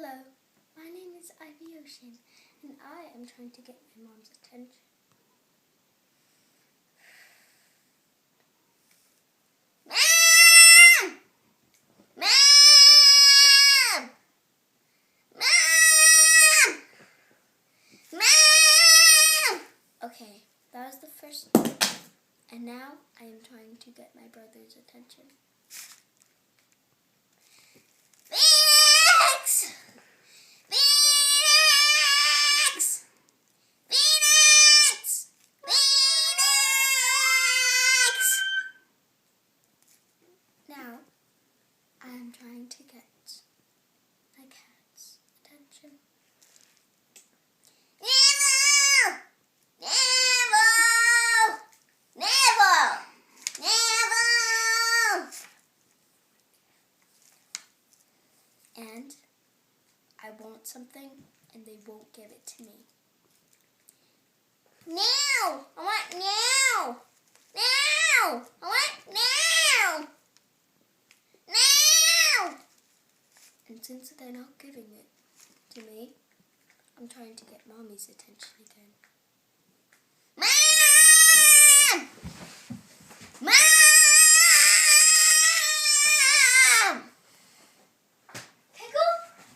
Hello, my name is Ivy Ocean, and I am trying to get my mom's attention. Mom! Mom! Mom! Mom! Okay, that was the first one. And now I am trying to get my brother's attention. Phoenix! Phoenix! Phoenix! Phoenix! Now I am trying to get my cat's attention. And I want something, and they won't give it to me. Now! I want now! Now! I want now! Now! And since they're not giving it to me, I'm trying to get Mommy's attention again.